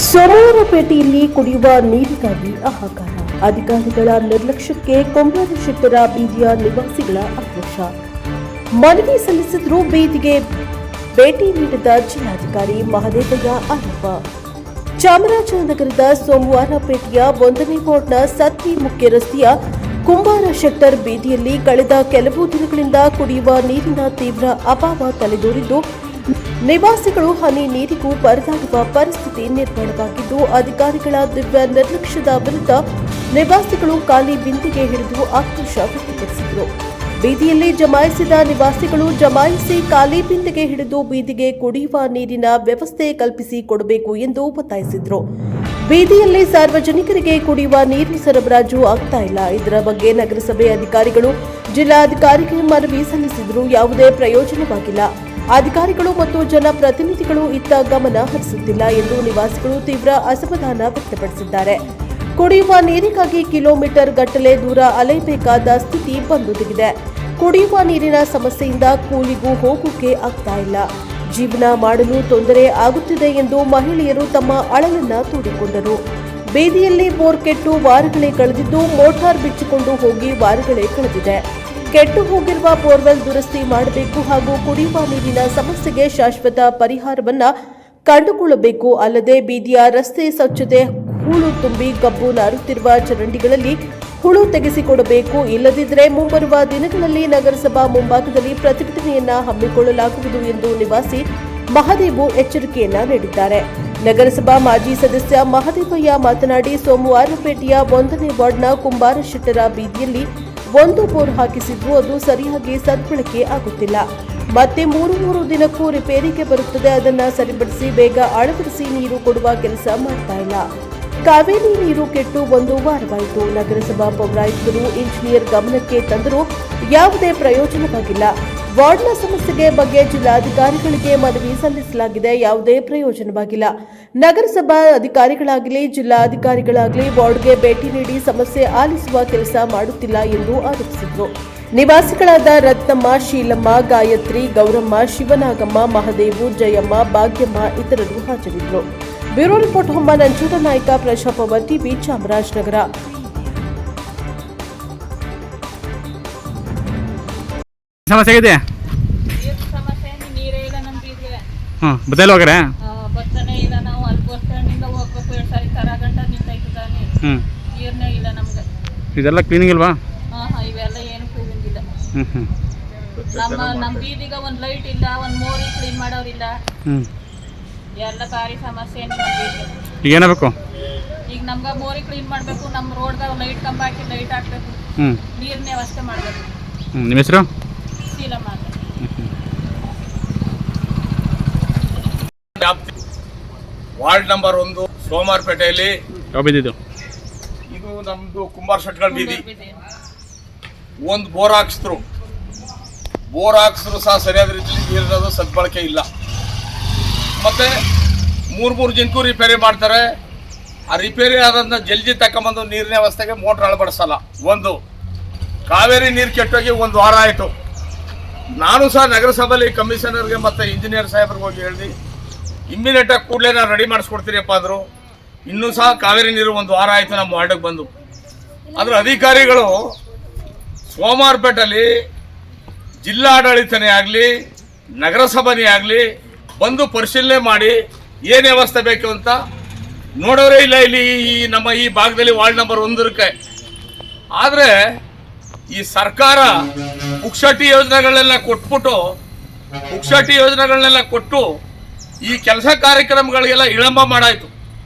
ಸೋಮವಾರಪೇಟೆಯಲ್ಲಿ ಕುಡಿಯುವ ನೀರಿಗಾಗಿ ಹಾಹಾಕಾರ. ಅಧಿಕಾರಿಗಳ ನಿರ್ಲಕ್ಷ್ಯಕ್ಕೆ ಕುಂಬಾರಶೆಟ್ಟರ ಬೀದಿಯ ನಿವಾಸಿಗಳ ಆಕ್ರೋಶ. ಮನವಿ ಸಲ್ಲಿಸಿದರೂ ಬೀದಿಗೆ ಭೇಟಿ ನೀಡಿದ ಜಿಲ್ಲಾಧಿಕಾರಿ ಮಹದೇವಯ್ಯ ಆರೋಪ. ಚಾಮರಾಜನಗರದ ಸೋಮವಾರಪೇಟೆಯ 1ನೇ ವಾರ್ಡ್ನ ಸತ್ತಿ ಮುಖ್ಯ ರಸ್ತೆಯ ಕುಂಬಾರಶೆಟ್ಟರ್ ಬೀದಿಯಲ್ಲಿ ಕಳೆದ ಕೆಲವು ದಿನಗಳಿಂದ ಕುಡಿಯುವ ನೀರಿನ ತೀವ್ರ ಅಭಾವ ತಲೆದೋರಿದ್ದು, ನಿವಾಸಿಗಳು ಹನಿ ನೀರಿಗೂ ಪರದಾಡುವ ಪರಿಸ್ಥಿತಿ ನಿರ್ಮಾಣವಾಗಿದ್ದು, ಅಧಿಕಾರಿಗಳ ದಿವ್ಯ ನಿರ್ಲಕ್ಷ್ಯದ ವಿರುದ್ಧ ನಿವಾಸಿಗಳು ಖಾಲಿ ಬಿಂದಿಗೆ ಹಿಡಿದು ಆಕ್ರೋಶ ವ್ಯಕ್ತಪಡಿಸಿದರು. ಬೀದಿಯಲ್ಲಿ ಜಮಾಯಿಸಿದ ನಿವಾಸಿಗಳು ಜಮಾಯಿಸಿ ಖಾಲಿ ಬಿಂದಿಗೆ ಹಿಡಿದು ಬೀದಿಗೆ ಕುಡಿಯುವ ನೀರಿನ ವ್ಯವಸ್ಥೆ ಕಲ್ಪಿಸಿ ಕೊಡಬೇಕು ಎಂದು ಒತ್ತಾಯಿಸಿದರು. ಬೀದಿಯಲ್ಲಿ ಸಾರ್ವಜನಿಕರಿಗೆ ಕುಡಿಯುವ ನೀರು ಸರಬರಾಜು ಆಗ್ತಾ ಇಲ್ಲ. ಇದರ ಬಗ್ಗೆ ನಗರಸಭೆ ಅಧಿಕಾರಿಗಳು ಜಿಲ್ಲಾಧಿಕಾರಿಗೆ ಮನವಿ ಸಲ್ಲಿಸಿದರೂ ಯಾವುದೇ ಪ್ರಯೋಜನವಾಗಿಲ್ಲ. ಅಧಿಕಾರಿಗಳು ಮತ್ತು ಜನಪ್ರತಿನಿಧಿಗಳು ಇತ್ತ ಗಮನ ಹರಿಸುತ್ತಿಲ್ಲ ಎಂದು ನಿವಾಸಿಗಳು ತೀವ್ರ ಅಸಮಾಧಾನ ವ್ಯಕ್ತಪಡಿಸಿದ್ದಾರೆ. ಕುಡಿಯುವ ನೀರಿಗಾಗಿ ಕಿಲೋಮೀಟರ್ ಗಟ್ಟಲೆ ದೂರ ಅಲೆಯಬೇಕಾದ ಸ್ಥಿತಿ ಬಂದೊದಗಿದೆ. ಕುಡಿಯುವ ನೀರಿನ ಸಮಸ್ಯೆಯಿಂದ ಕೂಲಿಗೂ ಹೋಗೋಕೆ ಆಗ್ತಾ ಇಲ್ಲ. ಜೀವನ ಮಾಡಲು ತೊಂದರೆ ಆಗುತ್ತಿದೆ ಎಂದು ಮಹಿಳೆಯರು ತಮ್ಮ ಅಳಲನ್ನ ತೋಡಿಕೊಂಡರು. ಬೀದಿಯಲ್ಲಿ ಬೋರ್ ಕೆಟ್ಟು ವಾರಗಳೇ ಕಳೆದಿದ್ದು, ಮೋಟಾರ್ ಬಿಚ್ಚಿಕೊಂಡು ಹೋಗಿ ವಾರಗಳೇ ಕಳೆದಿದೆ. ಕೆಟ್ಟು ಹೋಗಿರುವ ಬೋರ್ವೆಲ್ ದುರಸ್ತಿ ಮಾಡಬೇಕು ಹಾಗೂ ಕುಡಿಯುವ ನೀರಿನ ಸಮಸ್ಯೆಗೆ ಶಾಶ್ವತ ಪರಿಹಾರವನ್ನ ಕಂಡುಕೊಳ್ಳಬೇಕು. ಅಲ್ಲದೆ ಬೀದಿಯ ರಸ್ತೆ ಸ್ವಚ್ಛತೆ, ಹೂಳು ತುಂಬಿ ಗಬ್ಬು ನಾರುತ್ತಿರುವ ಚರಂಡಿಗಳಲ್ಲಿ ಹುಳು ತೆಗೆಸಿಕೊಡಬೇಕು. ಇಲ್ಲದಿದ್ದರೆ ಮುಂಬರುವ ದಿನಗಳಲ್ಲಿ ನಗರಸಭಾ ಮುಂಭಾಗದಲ್ಲಿ ಪ್ರತಿಭಟನೆಯನ್ನ ಹಮ್ಮಿಕೊಳ್ಳಲಾಗುವುದು ಎಂದು ನಿವಾಸಿ ಮಹದೇವು ಎಚ್ಚರಿಕೆಯನ್ನ ನೀಡಿದ್ದಾರೆ. ನಗರಸಭಾ ಮಾಜಿ ಸದಸ್ಯ ಮಹದೇವಯ್ಯ ಮಾತನಾಡಿ, ಸೋಮವಾರಪೇಟೆಯ 1ನೇ ವಾರ್ಡ್ನ ಕುಂಬಾರಶೆಟ್ಟರ ಬೀದಿಯಲ್ಲಿ ಒಂದು ಬೋರ್ ಹಾಕಿಸಿದ್ದು ಅದು ಸರಿಯಾಗಿ ಸದ್ಬಳಕೆ ಆಗುತ್ತಿಲ್ಲ. ಮತ್ತೆ 3 ದಿನಕ್ಕೂ ರಿಪೇರಿಗೆ ಬರುತ್ತದೆ. ಅದನ್ನ ಸರಿಪಡಿಸಿ ಬೇಗ ಅಳವಡಿಸಿ ನೀರು ಕೊಡುವ ಕೆಲಸ ಮಾಡ್ತಾ ಇಲ್ಲ. ಕಾವೇರಿ ನೀರು ಕೆಟ್ಟು 1 ವಾರವಾಯಿತು. ನಗರಸಭಾ ಪೌರಾಯುಕ್ತರು, ಇಂಜಿನಿಯರ್ ಗಮನಕ್ಕೆ ತಂದರೂ ಯಾವುದೇ ಪ್ರಯೋಜನವಾಗಿಲ್ಲ. ವಾರ್ಡ್ನ ಸಮಸ್ಯೆಗೆ ಬಗ್ಗೆ ಜಿಲ್ಲಾಧಿಕಾರಿಗಳಿಗೆ ಮನವಿ ಸಲ್ಲಿಸಲಾಗಿದೆ, ಯಾವುದೇ ಪ್ರಯೋಜನವಾಗಿಲ್ಲ. ನಗರಸಭಾ ಅಧಿಕಾರಿಗಳಾಗಲಿ ಜಿಲ್ಲಾಧಿಕಾರಿಗಳಾಗಲಿ ವಾರ್ಡ್ಗೆ ಭೇಟಿ ನೀಡಿ ಸಮಸ್ಯೆ ಆಲಿಸುವ ಕೆಲಸ ಮಾಡುತ್ತಿಲ್ಲ ಎಂದು ಆರೋಪಿಸಿದರು. ನಿವಾಸಿಗಳಾದ ರತ್ನಮ್ಮ, ಶೀಲಮ್ಮ, ಗಾಯತ್ರಿ, ಗೌರಮ್ಮ, ಶಿವನಾಗಮ್ಮ, ಮಹದೇವು, ಜಯಮ್ಮ, ಭಾಗ್ಯಮ್ಮ ಇತರರು ಹಾಜರಿದ್ದರು. Bureau report Homma Nanjundanayaka, Prajapower TV, Chamarajanagar. ಸಮಸ್ಯೆ ಇದೆ. ನೀರೇ ಇಲ್ಲ ನಮ್ಮ ಬೀದಿಗೆ. ಬದಲು ಹೋಗ್ರೆ ಬತ್ತನೇ ಇಲ್ಲ. ನಾವು ಅಲ್ಲಿ ಬಸ್ ಸ್ಟ್ಯಾಂಡಿಂದ ಹೋಗ್ಬೇಕು, 2 ಸಾರಿ ತರ ಗಂಟೆ ನಿಂತಾಯ್ತದಾನೆ. ನೀರ್ನೇ ಇಲ್ಲ ನಮ್ಗೆ. ಇದೆಲ್ಲ ಕ್ಲೀನಿಂಗ್ ಇಲ್ವಾ? ಇವೆಲ್ಲ ಏನು ಕ್ಲೀನಿಂಗ್ ಇಲ್ಲ. ನಮ್ಮ ಬೀದಿಗೆ ಒಂದು ಲೈಟ್ ಇಲ್ಲ, ಒಂದು ಮೋರಿ ಕ್ಲೀನ್ ಮಾಡೋರಿಲ್ಲ. ಎಲ್ಲ ಭಾರಿ ಸಮಸ್ಯೆ ನಮ್ಮ ಬೀದಿಗೆ. ಈಗ ಏನಾಗಬೇಕು? ಈಗ ನಮ್ಗೆ ಮೋರಿ ಕ್ಲೀನ್ ಮಾಡಬೇಕು, ನಮ್ಮ ರೋಡ್ದಾಗ ಲೈಟ್ ಕಂಬ ಹಾಕಿ ಲೈಟ್ ಹಾಕ್ಬೇಕು, ನೀರಿನ ವ್ಯವಸ್ಥೆ ಮಾಡಬೇಕು. ನಿಮ್ಮ ಹೆಸರು? ವಾರ್ಡ್ ನಂಬರ್ 1 ಸೋಮವಾರಪೇಟೆಯಲ್ಲಿ ಇದು ನಮ್ದು ಕುಂಬಾರಶೆಟ್ಟರ ಬೀದಿ. ಒಂದು ಬೋರ್ ಹಾಕಿಸಿದ್ರು ಸಹ ಸರಿಯಾದ ರೀತಿಯಲ್ಲಿ ನೀರಿನದು ಸದ್ಬಳಕೆ ಇಲ್ಲ. ಮತ್ತೆ 3 ಜನಕ್ಕೂ ರಿಪೇರಿ ಮಾಡ್ತಾರೆ. ಆ ರಿಪೇರಿ ಆದನ್ನ ಜಲ್ದಿ ತಕೊಂಬಂದು ನೀರಿನ ವ್ಯವಸ್ಥೆಗೆ ಮೋಟ್ರ್ ಅಳವಡಿಸಲ್ಲ. ಒಂದು ಕಾವೇರಿ ನೀರು ಕೆಟ್ಟೋಗಿ 1 ವಾರ ಆಯಿತು. ನಾನು ಸಹ ನಗರಸಭೆಯಲ್ಲಿ ಕಮಿಷನರ್ಗೆ ಮತ್ತು ಇಂಜಿನಿಯರ್ ಸಾಹೇಬ್ರಿಗೆ ಹೋಗಿ ಹೇಳಿ ಇಮ್ಮಿಡಿಯೇಟಾಗಿ ಕೂಡಲೇ ನಾನು ರೆಡಿ ಮಾಡಿಸ್ಕೊಡ್ತೀರಿಯಪ್ಪ ಅಂದರು. ಇನ್ನೂ ಸಹ ಕಾವೇರಿ ನೀರು 1 ವಾರ ಆಯಿತು ನಮ್ಮ ವಾರ್ಡಿಗೆ ಬಂದು. ಆದರೆ ಅಧಿಕಾರಿಗಳು ಸೋಮವಾರಪೇಟೆಯಲ್ಲಿ ಜಿಲ್ಲಾಡಳಿತನೇ ಆಗಲಿ ನಗರಸಭೆನೇ ಆಗಲಿ ಬಂದು ಪರಿಶೀಲನೆ ಮಾಡಿ ಏನು ವ್ಯವಸ್ಥೆ ಬೇಕು ಅಂತ ನೋಡೋರೇ ಇಲ್ಲ. ಇಲ್ಲಿ ನಮ್ಮ ಈ ಭಾಗದಲ್ಲಿ ವಾರ್ಡ್ ನಂಬರ್ 1ಕ್ಕೆ ಆದರೆ ಈ ಸರ್ಕಾರ ಪುಕ್ಷಟಿ ಯೋಜನೆಗಳನ್ನೆಲ್ಲ ಕೊಟ್ಟು ಈ ಕೆಲಸ ಕಾರ್ಯಕ್ರಮಗಳಿಗೆಲ್ಲ ವಿಳಂಬ ಮಾಡಾಯಿತು.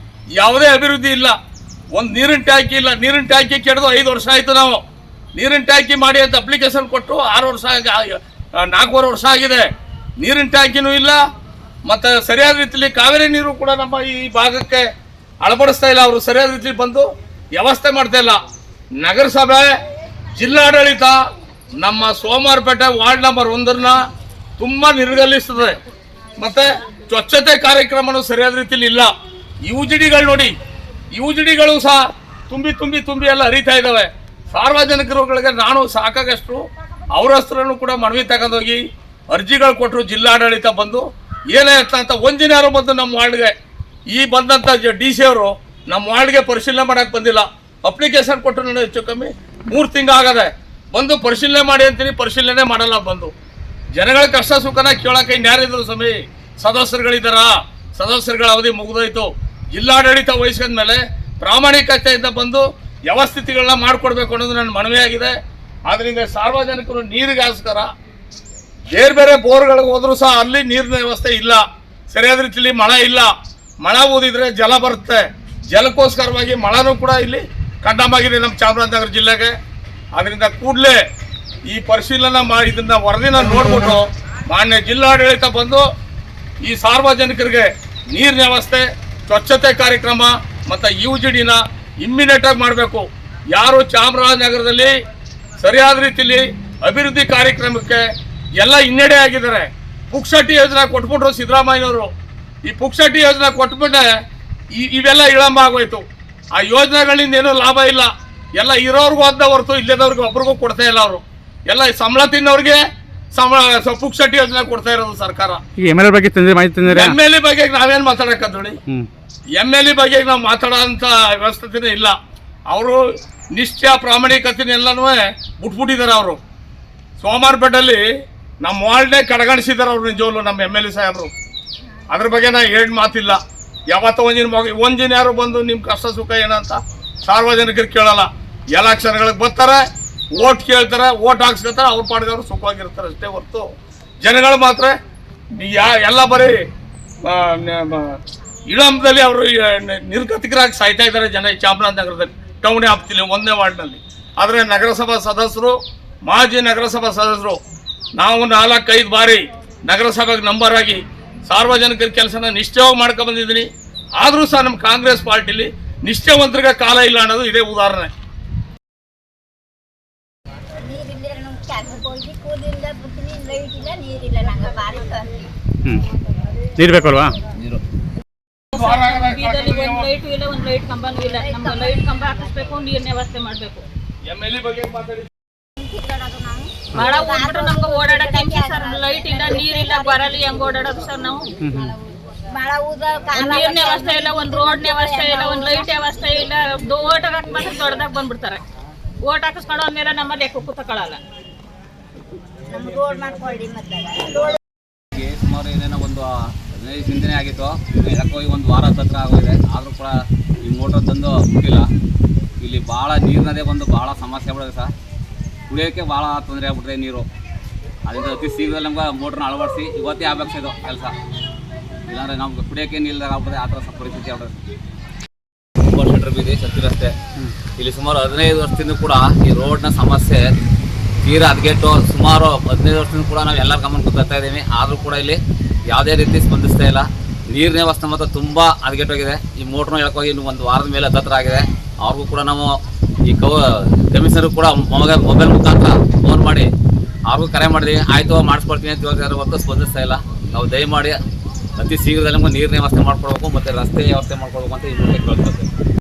ಯಾವುದೇ ಅಭಿವೃದ್ಧಿ ಇಲ್ಲ. ಒಂದು ನೀರಿನ ಟ್ಯಾಂಕಿ ಇಲ್ಲ. ನೀರಿನ ಟ್ಯಾಂಕಿ ಕೆಡದು 5 ವರ್ಷ ಆಯಿತು. ನಾವು ನೀರಿನ ಟ್ಯಾಂಕಿ ಮಾಡಿ ಅಂತ ಅಪ್ಲಿಕೇಶನ್ ಕೊಟ್ಟು 6 ವರ್ಷ 4.5 ವರ್ಷ ಆಗಿದೆ. ನೀರಿನ ಟ್ಯಾಂಕಿನೂ ಇಲ್ಲ. ಮತ್ತು ಸರಿಯಾದ ರೀತಿಯಲ್ಲಿ ಕಾವೇರಿ ನೀರು ಕೂಡ ನಮ್ಮ ಈ ಭಾಗಕ್ಕೆ ಅಳವಡಿಸ್ತಾ ಇಲ್ಲ. ಅವರು ಸರಿಯಾದ ರೀತಿಯಲ್ಲಿ ಬಂದು ವ್ಯವಸ್ಥೆ ಮಾಡ್ತಾ ಇಲ್ಲ. ನಗರಸಭೆ, ಜಿಲ್ಲಾಡಳಿತ ನಮ್ಮ ಸೋಮವಾರಪೇಟೆ ವಾರ್ಡ್ ನಂಬರ್ 1 ತುಂಬ ನಿರ್ಗಲಿಸ್ತದೆ. ಮತ್ತು ಸ್ವಚ್ಛತೆ ಕಾರ್ಯಕ್ರಮನೂ ಸರಿಯಾದ ರೀತಿಯಲ್ಲಿ ಇಲ್ಲ. ಯುಜಿಡಿಗಳು ನೋಡಿ, ಯುಜಿಡಿಗಳು ಸಹ ತುಂಬಿ ಎಲ್ಲ ಹರಿತಾ ಇದ್ದಾವೆ. ಸಾರ್ವಜನಿಕರುಗಳಿಗೆ ನಾನು ಸಾಕಾಗಷ್ಟು ಅವ್ರ ಹೆಸರನ್ನು ಕೂಡ ಮನವಿ ತಗೊಂಡೋಗಿ ಅರ್ಜಿಗಳು ಕೊಟ್ಟರು. ಜಿಲ್ಲಾಡಳಿತ ಬಂದು ಏನೇ ಅಂತ ಇಂಜಿನಿಯರ್ ಬಂದು ನಮ್ಮ ವಾರ್ಡ್ಗೆ ಈ ಬಂದಂಥ DC ಅವರು ನಮ್ಮ ವಾರ್ಡ್ಗೆ ಪರಿಶೀಲನೆ ಮಾಡೋಕ್ಕೆ ಬಂದಿಲ್ಲ. ಅಪ್ಲಿಕೇಶನ್ ಕೊಟ್ಟರು ನಾನು ಹೆಚ್ಚು ಕಮ್ಮಿ 3 ತಿಂಗಳಾಗದೆ, ಬಂದು ಪರಿಶೀಲನೆ ಮಾಡಿ ಅಂತೀನಿ, ಪರಿಶೀಲನೆ ಮಾಡಲ್ಲ. ಬಂದು ಜನಗಳ ಕಷ್ಟ ಸುಖನ ಕೇಳೋಕೆ ಇನ್ಯಾರಿದ್ರು ಸ್ವಾಮಿ? ಸದಸ್ಯರುಗಳಿದ್ದಾರ? ಸದಸ್ಯರುಗಳ ಅವಧಿ ಮುಗಿದೋಯ್ತು. ಜಿಲ್ಲಾಡಳಿತ ವಹಿಸ್ಕೊಂಡ್ಮೇಲೆ ಪ್ರಾಮಾಣಿಕತೆಯಿಂದ ಬಂದು ವ್ಯವಸ್ಥಿತಿಗಳನ್ನ ಮಾಡಿಕೊಡ್ಬೇಕು ಅನ್ನೋದು ನನ್ನ ಮನವಿಯಾಗಿದೆ. ಆದ್ದರಿಂದ ಸಾರ್ವಜನಿಕರು ನೀರಿಗೋಸ್ಕರ ಬೇರೆ ಬೇರೆ ಬೋರ್ಗಳಿಗೆ ಹೋದ್ರೂ ಸಹ ಅಲ್ಲಿ ನೀರಿನ ವ್ಯವಸ್ಥೆ ಇಲ್ಲ, ಸರಿಯಾದ ರೀತಿಯಲ್ಲಿ ಮಳೆ ಇಲ್ಲ. ಮಳೆ ಊದಿದ್ರೆ ಜಲ ಬರುತ್ತೆ, ಜಲಕ್ಕೋಸ್ಕರವಾಗಿ ಮಳೆನೂ ಕೂಡ ಇಲ್ಲಿ ಕಂಡಮಾಗಿದೆ ನಮ್ಮ ಚಾಮರಾಜನಗರ ಜಿಲ್ಲೆಗೆ. ಅದರಿಂದ ಕೂಡಲೇ ಈ ಪರಿಶೀಲನೆ ಮಾಡಿ ಇದನ್ನ ವರದಿನ ನೋಡ್ಬಿಟ್ಟು ಮಾನ್ಯ ಜಿಲ್ಲಾಡಳಿತ ಬಂದು ಈ ಸಾರ್ವಜನಿಕರಿಗೆ ನೀರಿನ ವ್ಯವಸ್ಥೆ, ಸ್ವಚ್ಛತೆ ಕಾರ್ಯಕ್ರಮ ಮತ್ತು UGDನ ಇಮ್ಮಿಡಿಯೇಟಾಗಿ ಮಾಡಬೇಕು. ಯಾರು ಚಾಮರಾಜನಗರದಲ್ಲಿ ಸರಿಯಾದ ರೀತಿಯಲ್ಲಿ ಅಭಿವೃದ್ಧಿ ಕಾರ್ಯಕ್ರಮಕ್ಕೆ ಎಲ್ಲ ಹಿನ್ನಡೆ ಆಗಿದ್ದಾರೆ. ಪುಕ್ಷಟಿ ಯೋಜನೆ ಕೊಟ್ಬಿಟ್ರು ಸಿದ್ದರಾಮಯ್ಯನವರು. ಈ ಪುಕ್ಷಟಿ ಯೋಜನೆ ಕೊಟ್ಬಿಟ್ಟೆ ಇವೆಲ್ಲ ವಿಳಂಬ ಆಗೋಯ್ತು. ಆ ಯೋಜನೆಗಳಿಂದ ಏನೂ ಲಾಭ ಇಲ್ಲ. ಎಲ್ಲ ಇರೋರ್ಗೂ ಅದ್ದ ಹೊರತು ಇಲ್ಲದವ್ರಿಗೆ ಒಬ್ರಿಗೂ ಕೊಡ್ತಾ ಇಲ್ಲ. ಅವರು ಎಲ್ಲ ಸಂಬಳ ತಿನ್ನೋರಿಗೆ ಪುಕ್ಷಟಿ ಯೋಜನೆ ಕೊಡ್ತಾ ಇರೋದು ಸರ್ಕಾರ. MLA ಬಗ್ಗೆ ಮಾಹಿತಿ ತಂದಿರಾ? MLA ಬಗ್ಗೆ ನಾವೇನು ಮಾತಾಡೋಕ್ಕಂತೇಳಿ? MLA ಬಗ್ಗೆ ನಾವು ಮಾತಾಡೋ ಅಂಥ ವ್ಯವಸ್ಥೆನೇ ಇಲ್ಲ. ಅವರು ನಿಶ್ಚಯ ಪ್ರಾಮಾಣಿಕತೆನೆಲ್ಲನೂ ಬಿಟ್ಬಿಟ್ಟಿದ್ದಾರೆ. ಅವರು ಸೋಮವಾರಪೇಟೆಯಲ್ಲಿ ನಮ್ಮ ವಾರ್ಡ್ನೇ ಕಡೆಗಣಿಸಿದ್ದಾರೆ. ಅವರು ನಿಜವಲ್ಲೂ ನಮ್ಮ MLA ಸಾಹೇಬರು. ಅದ್ರ ಬಗ್ಗೆ ನಾ ಹೇಳಿ ಮಾತಿಲ್ಲ. ಯಾವತ್ತೋ ಒಂದಿನ ಯಾರು ಬಂದು ನಿಮ್ಮ ಕಷ್ಟ ಸುಖ ಏನಂತ ಸಾರ್ವಜನಿಕರು ಕೇಳಲ್ಲ. ಎಲೆಕ್ಷನ್ಗಳಿಗೆ ಬರ್ತಾರೆ, ಓಟ್ ಕೇಳ್ತಾರೆ, ಓಟ್ ಹಾಕ್ಸ್ಕೊತಾರೆ, ಅವ್ರ ಪಾಡಿಗೆ ಅವರು ಸುಖವಾಗಿರ್ತಾರೆ ಅಷ್ಟೇ ಹೊರತು ಜನಗಳು ಮಾತ್ರ ಎಲ್ಲ ಬರೀ ವಿಳಂಬದಲ್ಲಿ ಅವರು ನಿರ್ಗತಿಕರಾಗಿ ಸಾಯ್ತಾ ಇದ್ದಾರೆ ಜನ ಚಾಮರಾಜನಗರದಲ್ಲಿ ಟೌನ್ ವ್ಯಾಪ್ತಿಲಿ 1ನೇ ವಾರ್ಡ್ನಲ್ಲಿ. ಆದರೆ ನಗರಸಭಾ ಸದಸ್ಯರು, ಮಾಜಿ ನಗರಸಭಾ ಸದಸ್ಯರು ನಾವು 4-5 ಬಾರಿ ನಗರಸಭೆಗೆ ನಂಬರ್ ಆಗಿ ಸಾರ್ವಜನಿಕರ ಕೆಲಸನ ನಿಷ್ಠೆವಾಗಿ ಮಾಡ್ಕೊಂಡು ಬಂದಿದ್ದೀನಿ. ಆದರೂ ಸಹ ನಮ್ಮ ಕಾಂಗ್ರೆಸ್ ಪಾರ್ಟಿಲಿ ನಿಷ್ಠೆವಂತರಿಗೆ ಕಾಲ ಇಲ್ಲ ಅನ್ನೋದು ಇದೇ ಉದಾಹರಣೆ. ನೀರು ಬೇಕಲ್ವಾ? ಬೀದಲ್ಲಿ ಒಂದು ಲೈಟು ಇಲ್ಲ, ಒಂದು ಲೈಟ್ ಕಂಬನೂ ಇಲ್ಲ. ನಮ್ಗೆ ಲೈಟ್ ಕಂಬ ಹಾಕಿಸ್ಬೇಕು, ನೀರಿನ ವ್ಯವಸ್ಥೆ ಮಾಡಬೇಕು. MLA ಬಗ್ಗೆ ಮಾತಾಡಿ. ಮಳೆ ಹೋಗ್ಬಿಟ್ರೆ ನಮ್ಗೆ ಓಡಾಡಕ್ಕೆ ಹೆಂಗೆ ಸರ್? ಲೈಟ್ ಇಲ್ಲ, ನೀರಿಲ್ಲ, ಬರಲಿ ಹೆಂಗ್ ಓಡಾಡೋದು ಸರ್ ನಾವು? ನೀರಿನ ವ್ಯವಸ್ಥೆ ಇಲ್ಲ, ಒಂದು ರೋಡ್ ವ್ಯವಸ್ಥೆ ಇಲ್ಲ, ಒಂದು ಲೈಟ್ ವ್ಯವಸ್ಥೆ ಇಲ್ಲ. ಓಟ್ ಹಾಕಿ ಮಾತ್ರ ದೊಡ್ಡದಾಗ ಬಂದ್ಬಿಡ್ತಾರೆ. ಓಟ್ ಹಾಕಿಸ್ಕೊಂಡು ಅಂದ್ಮೇಲೆ ನಮ್ಮಲ್ಲಿ ಯಾಕೆ ತಗೊಳ್ಳಲ್ಲ. ಸುಮಾರು ಏನೇನೋ ಒಂದು 15 ದಿನನೇ ಆಗಿತ್ತು. ಹೋಗಿ 1 ವಾರ ಹತ್ರ ಆಗೋಗಿದೆ. ಆದರೂ ಕೂಡ ಈ ಮೋಟ್ರ್ ತಂದು ಮುಗಿಲ್ಲ. ಇಲ್ಲಿ ಭಾಳ ನೀರಿನದೇ ಒಂದು ಭಾಳ ಸಮಸ್ಯೆ ಆಗ್ಬಿಡಿದೆ ಸರ್. ಕುಡಿಯೋಕ್ಕೆ ಭಾಳ ತೊಂದರೆ ಆಗ್ಬಿಟ್ರೆ ನೀರು. ಅದರಿಂದ ಅತಿ ಶೀಘ್ರದಲ್ಲಿ ನಮ್ಗೆ ಮೋಟ್ರನ್ನ ಅಳವಡಿಸಿ ಇವತ್ತೇ ಆಗಬೇಕು ಇದು ಕೆಲಸ. ಇಲ್ಲಾಂದರೆ ನಮ್ಗೆ ಕುಡಿಯೋಕ್ಕೆ ನೀರಿದಾಗ ಆಗ್ಬಿಡುತ್ತೆ. ಆ ಥರ ಪರಿಸ್ಥಿತಿ ಆಗ್ಬಿಡುತ್ತೆ. ಶೆಟ್ರ್ ಬೀದಿ, ಶಕ್ತಿ ರಸ್ತೆ, ಇಲ್ಲಿ ಸುಮಾರು 15 ವರ್ಷದಿಂದ ಕೂಡ ಈ ರೋಡ್ನ ಸಮಸ್ಯೆ ತೀರಾ ಹದಗೆಟ್ಟು ಸುಮಾರು 15 ವರ್ಷದಿಂದ ಕೂಡ ನಾವು ಎಲ್ಲರ ಗಮನಕ್ಕೆ ತರ್ತಾ ಇದ್ದೀವಿ. ಆದರೂ ಕೂಡ ಇಲ್ಲಿ ಯಾವುದೇ ರೀತಿ ಸ್ಪಂದಿಸ್ತಾ ಇಲ್ಲ. ನೀರಿನ ವ್ಯವಸ್ಥೆ ಮಾತ್ರ ತುಂಬ ಹದಗೆಟ್ಟೋಗಿದೆ. ಈ ಮೋಟ್ರನ್ನ ಹೇಳ್ಕೋಗಿ ಇನ್ನು 1 ವಾರದ ಮೇಲೆ ಹತ್ರ ಆಗಿದೆ. ಅವ್ರಿಗೂ ಕೂಡ ನಾವು ಈ ಕಮಿಷನರು ಕೂಡ ಮೊಬೈಲ್ ಮುಖಾಂತರ ಫೋನ್ ಮಾಡಿ ಅವ್ರಿಗೂ ಕರೆ ಮಾಡಿದ್ವಿ. ಆಯಿತು ಮಾಡಿಸ್ಕೊಡ್ತೀನಿ ಅಂತ ಹೇಳಿದ್ರೆ ಹೊತ್ತು ಸ್ಪಂದಿಸ್ತಾ ಇಲ್ಲ. ನಾವು ದಯಮಾಡಿ ಅತಿ ಶೀಘ್ರದಲ್ಲಿ ನಮ್ಗೆ ನೀರಿನ ವ್ಯವಸ್ಥೆ ಮಾಡ್ಕೊಡ್ಬೇಕು ಮತ್ತು ರಸ್ತೆ ವ್ಯವಸ್ಥೆ ಮಾಡ್ಕೊಡ್ಬೇಕು ಅಂತ ಈ ಮೂಲಕ ಕೇಳ್ಕೊಳ್ತೀವಿ.